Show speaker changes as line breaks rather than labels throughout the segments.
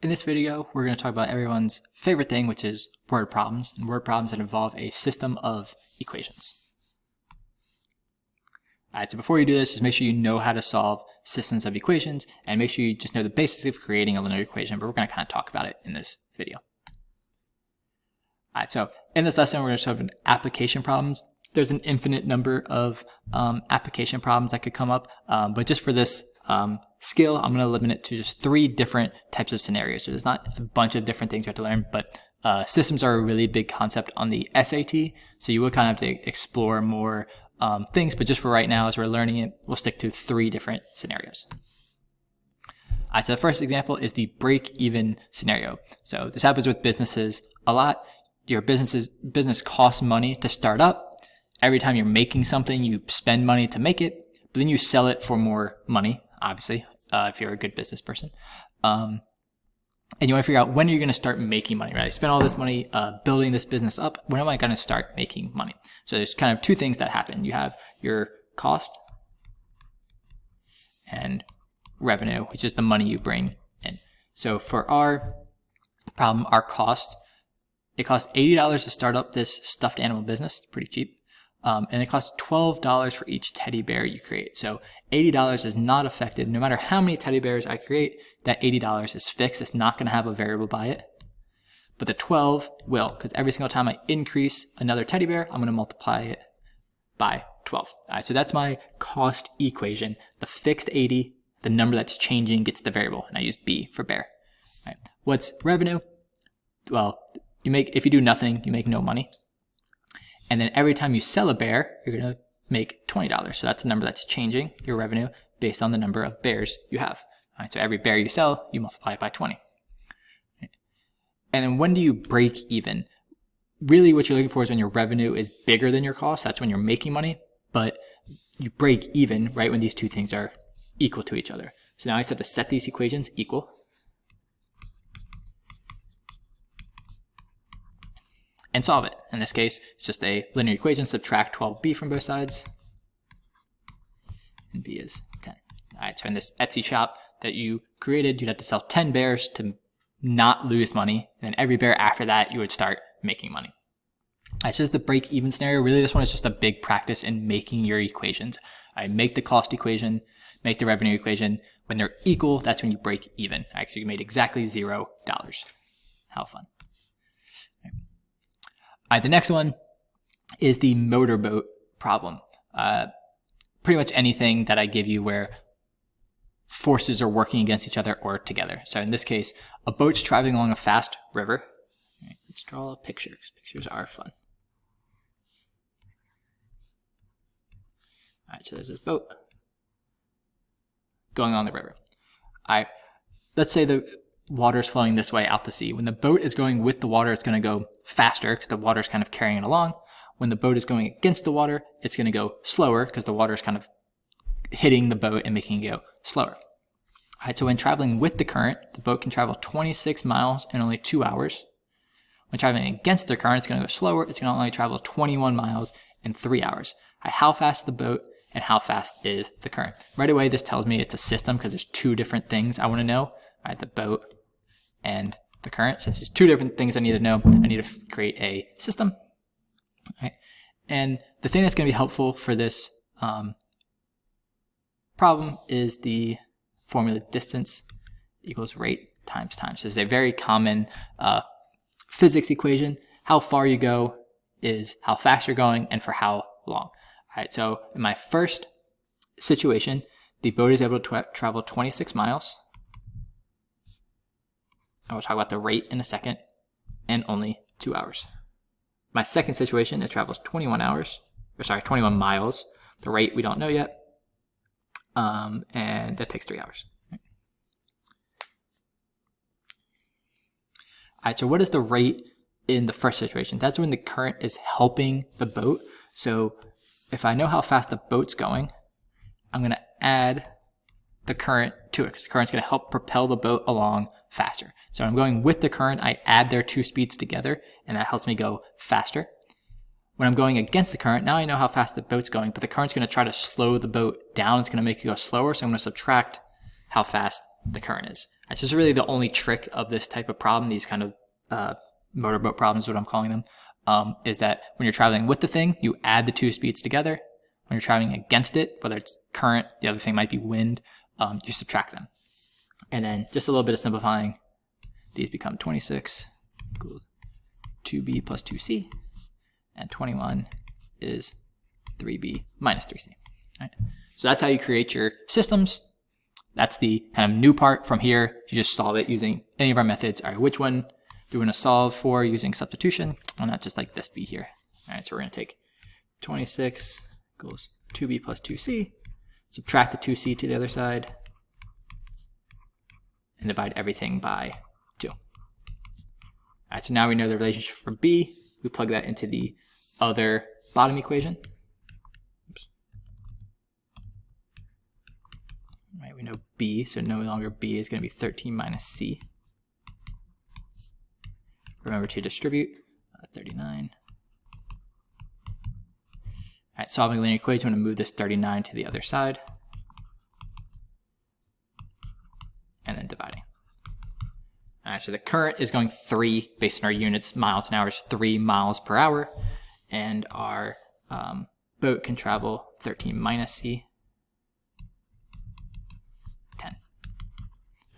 In this video, we're going to talk about everyone's favorite thing, which is word problems, and word problems that involve a system of equations. Alright, so before you do this, just make sure you know how to solve systems of equations, and make sure you just know the basics of creating a linear equation, but we're going to kind of talk about it in this video. Alright, so in this lesson, we're going to solve application problems. There's an infinite number of application problems that could come up, but just for this skill, I'm going to limit it to just 3 different types of scenarios. So there's not a bunch of different things you have to learn, but systems are a really big concept on the SAT, so you will kind of have to explore more things, but just for right now, as we're learning it, we'll stick to 3 different scenarios. So the first example is the break-even scenario. So this happens with businesses a lot. Your business costs money to start up. Every time you're making something, you spend money to make it, but then you sell it for more money, obviously, if you're a good business person. And you want to figure out, when are you going to start making money, right? I spent all this money building this business up. When am I going to start making money? So there's kind of 2 things that happen. You have your cost and revenue, which is the money you bring in. So for our problem, our cost, it costs $80 to start up this stuffed animal business, pretty cheap. And it costs $12 for each teddy bear you create. So $80 is not affected. No matter how many teddy bears I create, that $80 is fixed. It's not going to have a variable by it. But the 12 will, because every single time I increase another teddy bear, I'm going to multiply it by 12. All right, so that's my cost equation. The fixed 80, the number that's changing gets the variable, and I use B for bear. All right. What's revenue? Well, if you do nothing, you make no money. And then every time you sell a bear, you're going to make $20. So that's the number that's changing your revenue based on the number of bears you have. All right, so every bear you sell, you multiply it by 20. And then when do you break even? Really what you're looking for is when your revenue is bigger than your cost. That's when you're making money. But you break even right when these 2 things are equal to each other. So now I just have to set these equations equal. And solve it. In this case, it's just a linear equation. Subtract 12b from both sides. And b is 10. All right, so in this Etsy shop that you created, you'd have to sell 10 bears to not lose money. And then every bear after that, you would start making money. That's just the break-even scenario. Really, this one is just a big practice in making your equations. I make the cost equation, make the revenue equation. When they're equal, that's when you break even. Actually, you made exactly $0. How fun. All right, the next one is the motorboat problem. Pretty much anything that I give you where forces are working against each other or together. So in this case, a boat's traveling along a fast river. All right, let's draw a picture, because pictures are fun. All right, so there's this boat going on the river. All right, let's say the water's flowing this way out to sea. When the boat is going with the water, it's going to go faster because the water's kind of carrying it along. When the boat is going against the water, it's going to go slower because the water's kind of hitting the boat and making it go slower. All right, so when traveling with the current, the boat can travel 26 miles in only 2 hours. When traveling against the current, it's going to go slower. It's going to only travel 21 miles in 3 hours. All right, how fast is the boat and how fast is the current? Right away, this tells me it's a system because there's 2 different things I want to know. All right, the boat and the current. Since there's 2 different things I need to know, I need to create a system. All right. And the thing that's going to be helpful for this problem is the formula distance equals rate times time. So it's a very common physics equation. How far you go is how fast you're going and for how long. All right, so in my first situation, the boat is able to travel 26 miles. I will talk about the rate in a second, and only 2 hours. My second situation, it travels 21 miles. The rate we don't know yet, and that takes 3 hours. All right, so what is the rate in the first situation? That's when the current is helping the boat. So if I know how fast the boat's going, I'm going to add the current to it, because the current's going to help propel the boat along faster. So I'm going with the current, I add their 2 speeds together, and that helps me go faster. When I'm going against the current, now I know how fast the boat's going, but the current's going to try to slow the boat down. It's going to make it go slower, so I'm going to subtract how fast the current is. That's just really the only trick of this type of problem, these kind of motorboat problems, what I'm calling them, is that when you're traveling with the thing, you add the two speeds together. When you're traveling against it, whether it's current, the other thing might be wind, you subtract them. And then just a little bit of simplifying, these become 26 equals 2b plus 2c, and 21 is 3b minus 3c. Right? So that's how you create your systems. That's the kind of new part. From here, you just solve it using any of our methods. All right, which one do we want to solve for using substitution? Why not just like this b here? All right, so we're going to take 26 equals 2b plus 2c, subtract the 2c to the other side, and divide everything by 2. All right, so now we know the relationship for b. We plug that into the other bottom equation. Oops. All right, we know b, so no longer b is going to be 13 minus c. Remember to distribute, 39. All right, solving a linear equation, I'm going to move this 39 to the other side, and then dividing. All right, so the current is going 3, based on our units, miles an hour is 3 miles per hour, and our boat can travel 13 minus c, 10. All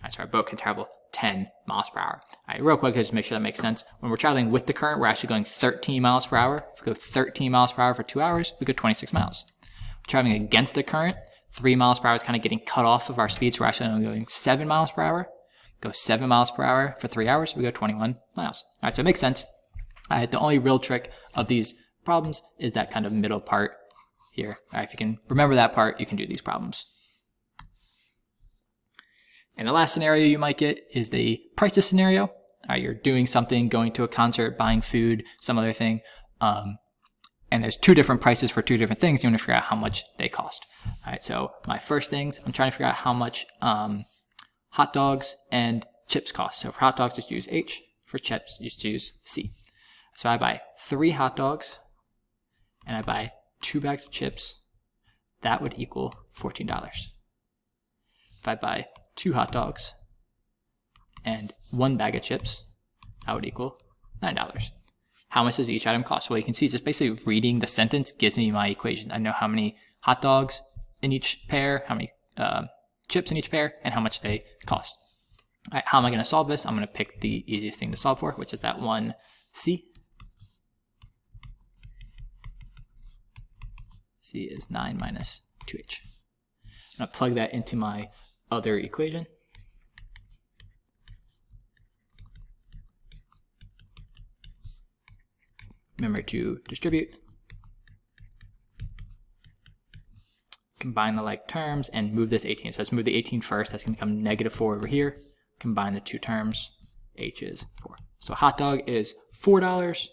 right, so our boat can travel 10 miles per hour. All right, real quick, just make sure that makes sense. When we're traveling with the current, we're actually going 13 miles per hour. If we go 13 miles per hour for 2 hours, we go 26 miles. We're traveling against the current, 3 miles per hour is kind of getting cut off of our speed, so we're actually only going 7 miles per hour. Go 7 miles per hour for 3 hours, we go 21 miles. All right, so it makes sense. The only real trick of these problems is that kind of middle part here. All right, if you can remember that part, you can do these problems. And the last scenario you might get is the prices scenario. All right, you're doing something, going to a concert, buying food, some other thing, and there's 2 different prices for 2 different things. You want to figure out how much they cost. All right, so my first things, I'm trying to figure out how much hot dogs and chips cost. So for hot dogs, just use H. For chips, just use C. So I buy 3 hot dogs and I buy 2 bags of chips. That would equal $14. If I buy 2 hot dogs and 1 bag of chips, that would equal $9. How much does each item cost? Well, you can see just basically reading the sentence gives me my equation. I know how many hot dogs in each pair, how many chips in each pair, and how much they cost. All right, how am I going to solve this? I'm going to pick the easiest thing to solve for, which is that one C. C is 9 minus 2H. I'm going to plug that into my other equation. Remember to distribute. Combine the like terms and move this 18. So let's move the 18 first. That's going to become -4 over here. Combine the 2 terms. H is 4. So hot dog is $4.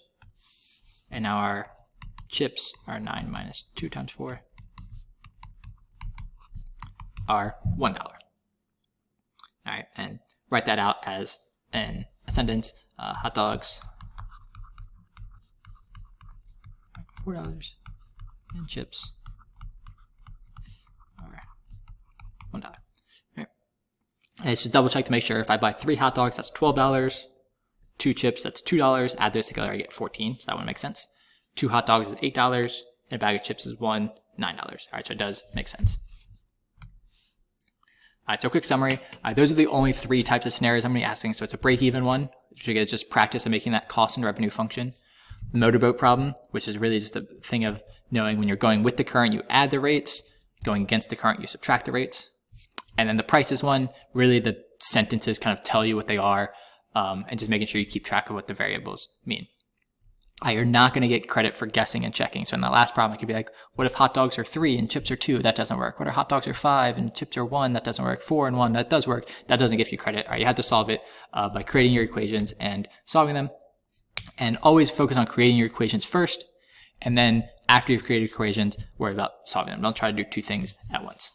And now our chips are 9 minus 2 times 4 are $1. All right, and write that out as a sentence. Hot dogs, $4, and chips are $1. Right. And it's just double check to make sure. If I buy 3 hot dogs, that's $12. 2 chips, that's $2. Add those together, I get 14. So that one makes sense. 2 hot dogs is $8, and a bag of chips is $9. All right, so it does make sense. All right, so quick summary. Those are the only 3 types of scenarios I'm going to be asking. So it's a break-even one, which is just practice of making that cost and revenue function. Motorboat problem, which is really just a thing of knowing when you're going with the current, you add the rates. Going against the current, you subtract the rates. And then the prices one, really the sentences kind of tell you what they are, and just making sure you keep track of what the variables mean. You're not going to get credit for guessing and checking. So in the last problem, it could be like, what if hot dogs are 3 and chips are 2? That doesn't work. What if hot dogs are 5 and chips are 1? That doesn't work. 4 and 1, that does work. That doesn't give you credit. All right, you have to solve it by creating your equations and solving them. And always focus on creating your equations first. And then after you've created equations, worry about solving them. Don't try to do 2 things at once.